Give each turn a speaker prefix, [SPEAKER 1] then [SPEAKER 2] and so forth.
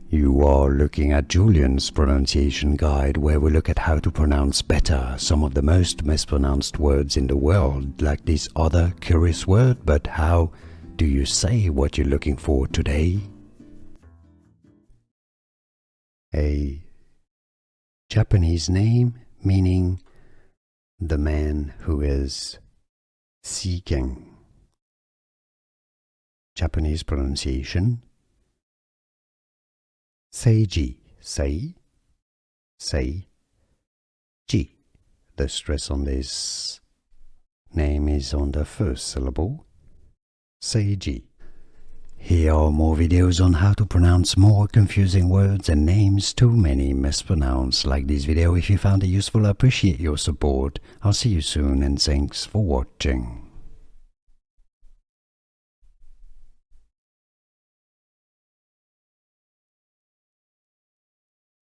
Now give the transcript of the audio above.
[SPEAKER 1] You are looking at Julian's pronunciation guide, where we look at how to pronounce better some of the most mispronounced words in the world, like this other curious word. But how do you say what you're looking for today? A Japanese name meaning the man who is seeking. Japanese pronunciation: Seiji, Sei, Ji. The stress on this name is on the first syllable, Seiji. Here are more videos on how to pronounce more confusing words and names too many mispronounced. Like this video if you found it useful. I appreciate your support. I'll see you soon and thanks for watching.